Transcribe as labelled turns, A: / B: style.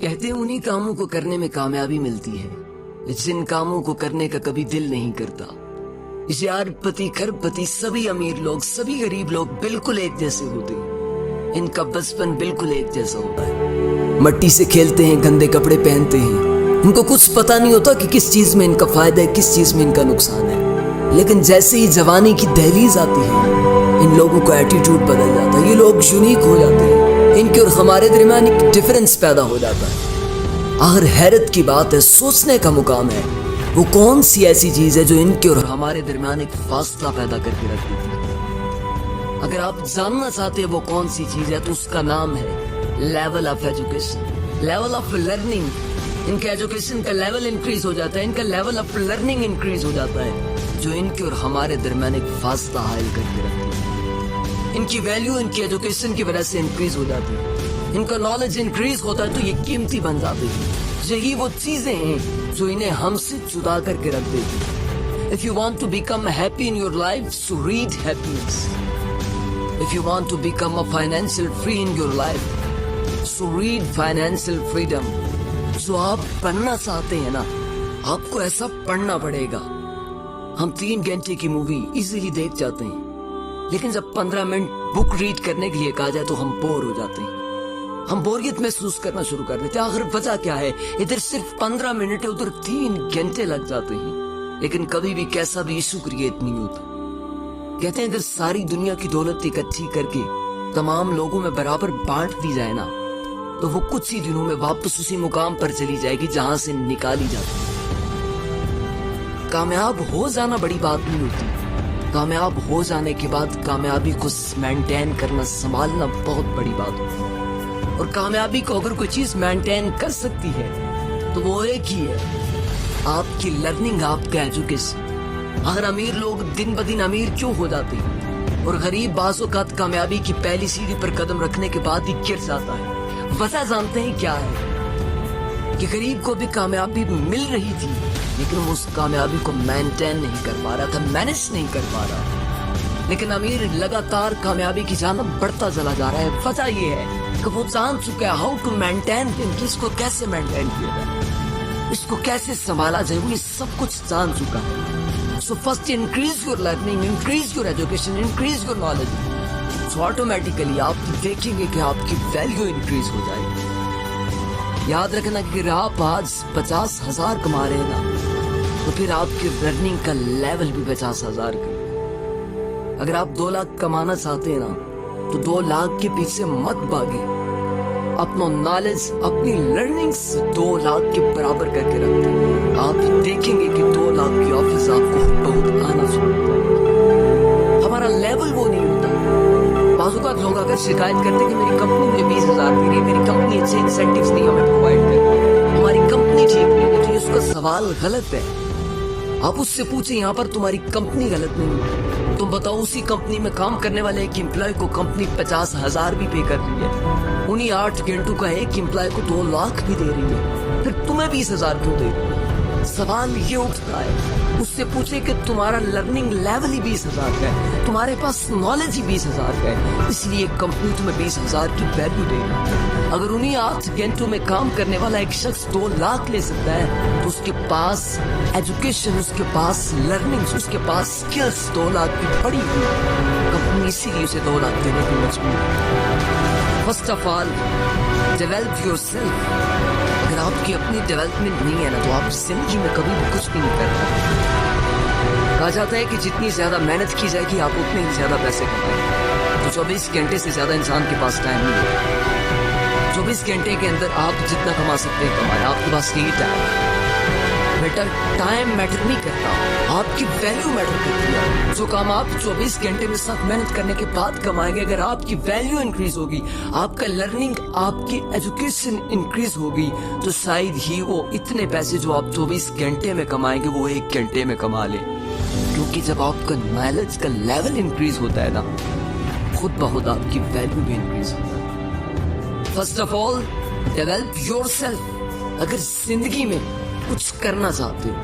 A: कहते हैं उन्हीं कामों को करने में कामयाबी मिलती है जिन कामों को करने का कभी दिल नहीं करता। इस यारपति खरबपति सभी अमीर लोग सभी गरीब लोग बिल्कुल एक जैसे होते हैं। इनका बचपन बिल्कुल एक जैसा होता है। मट्टी से खेलते हैं, गंदे कपड़े पहनते हैं। इनको कुछ पता नहीं होता कि किस चीज में इनका फायदा है, किस चीज में इनका नुकसान है। लेकिन जैसे ही जवानी की दहलीज आती है इन लोगों का एटीट्यूड बदल जाता है। ये लोग यूनिक हो जाते हैं। इनके और हमारे दरमियान एक डिफरेंस पैदा हो जाता है। आखिर हैरत की बात है, सोचने का मुकाम है वो कौन सी ऐसी चीज है जो इनके और हमारे दरमियान एक फासला पैदा करके रख देती है। अगर आप जानना चाहते हैं वो कौन सी चीज है तो उसका नाम है level of education, level of learning. इनका एजुकेशन का लेवल इंक्रीज हो जाता है, इनका लेवल ऑफ लर्निंग इंक्रीज हो जाता है जो इनके और हमारे दरमियान एक फासला हायल करके रखती है। इनकी वैल्यू इनकी एजुकेशन की वजह से इंक्रीज हो जाती है। इनका नॉलेज इंक्रीज होता है तो ये कीमती बन जाती है। यही वो चीजें हैं जो इन्हें हमसे जुदा करके रख देती है। If you want to become happy in your life, so read happiness. If you want to become a financial free in your life, so read financial freedom. जो आप पढ़ना चाहते हैं ना, आपको ऐसा पढ़ना पड़ेगा। हम 3 घंटे की मूवी इजीली देख जाते हैं, लेकिन जब 15 मिनट बुक रीड करने के लिए कहा जाए तो हम बोर हो जाते हैं। हम बोरियत महसूस करना शुरू कर देते हैं। आखिर वजह क्या है? इधर सिर्फ 15 मिनट है, उधर 3 घंटे लग जाते हैं। लेकिन कभी भी कैसा भी इशू क्रिएट नहीं होता। कहते हैं अगर सारी दुनिया की दौलत इकट्ठी करके तमाम लोगों में बराबर बांट दी जाए ना, तो वो कुछ ही दिनों में वापस उसी मुकाम पर चली जाएगी जहां से निकाली जाती है। कामयाब हो जाना बड़ी बात नहीं होती। कामयाब हो जाने के बाद कामयाबी को मेंटेन करना, संभालना बहुत बड़ी बात होती है। और कामयाबी को अगर कोई चीज मेंटेन कर सकती है तो वो एक ही है, आपकी लर्निंग, आपका एजुकेशन। अगर अमीर लोग दिन ब दिन अमीर क्यों हो जाते हैं और गरीब बाज़ औक़ात कामयाबी की पहली सीढ़ी पर कदम रखने के बाद ही गिर जाता है? वजह जानते हैं क्या है? कि गरीब को भी कामयाबी मिल रही थी लेकिन वो उस कामयाबी को मेंटेन नहीं कर पा रहा था, मैनेज नहीं कर पा रहा। लेकिन अमीर लगातार कामयाबी की जानब बढ़ता चला जा रहा है। वजह ये है कि वो जान चुका है हाउ टू मेंटेन, इसको कैसे मेंटेन किया जाए, इसको कैसे संभाला जाए, वो ये सब कुछ जान चुका है। So first increase your learning, increase your education, increase your knowledge. So automatically आप देखेंगे कि आपकी वैल्यू इंक्रीज हो जाएगी। याद रखना कि अगर आप आज 50,000 कमा रहे हैं ना, तो फिर आपकी लर्निंग का लेवल भी 50,000 का। अगर आप 2 लाख कमाना चाहते हैं ना, तो 2 लाख के पीछे मत भागे। अपना नॉलेज, अपनी लर्निंग 2 लाख के बराबर करके रखते हैं। आप देखेंगे कि 2 लाख की ऑफिस आपको बहुत आना शुरू हो जाएगी। हमारा लेवल वो नहीं होता। बाज़-औक़ात लोग अगर शिकायत करते कि मेरी कंपनी में 20,000 दे रही है, मेरी कंपनी अच्छे इंसेंटिव्स नहीं हमें प्रोवाइड कर रही, हमारी कंपनी ठीक नहीं है, तो उसका सवाल गलत है। आप उससे पूछे यहाँ पर तुम्हारी कंपनी गलत नहीं है, तुम बताओ उसी कंपनी में काम करने वाले एक एम्प्लॉय को कंपनी 50,000 भी पे कर रही है, उन्हीं 8 घंटों का एक एम्प्लॉय को 2 लाख भी दे रही है, फिर तुम्हें 20,000 क्यों दे रही है? सवाल ये उठता है। उससे पूछे कि तुम्हारा लर्निंग लेवल ही 20,000 का है, तुम्हारे पास नॉलेज ही 20,000 का है, इसलिए कंपनी तुम्हें 20,000 की वैल्यू देगी। अगर उन्हीं 8 घंटों में काम करने वाला एक शख्स 2 लाख ले सकता है, तो उसके पास एजुकेशन, उसके पास लर्निंग, उसके पास स्किल्स 2 लाख की पड़ी हुई, कंपनी इसीलिए उसे 2 लाख देने की मजबूर है। First of all develop yourself. अगर आपकी अपनी डेवलपमेंट नहीं है ना, तो आप जिंदगी में कभी भी कुछ भी नहीं कर पाते। कहा जाता है कि जितनी ज्यादा मेहनत की जाएगी आप उतने ही ज्यादा पैसे कमाएंगे। तो 24 घंटे से ज्यादा इंसान के पास टाइम नहीं है। 24 घंटे के अंदर आप जितना कमा सकते हैं कमाएं, आपके पास यही टाइम है। बेटा टाइम मैटर नहीं करता, आपकी वैल्यू मैटर करती है। जो काम आप 24 घंटे में सख्त मेहनत करने के बाद कमाएंगे, अगर आपकी वैल्यू इंक्रीज होगी, आपका लर्निंग, आपकी एजुकेशन इंक्रीज होगी, तो शायद ही वो इतने पैसे जो आप 24 घंटे में कमाएंगे वो 1 घंटे में कमा ले। क्योंकि जब आपका नॉलेज का लेवल इंक्रीज होता है ना, खुद ब खुद आपकी वैल्यू भी इंक्रीज होता है। First of all develop yourself. अगर जिंदगी में कुछ करना चाहते हो,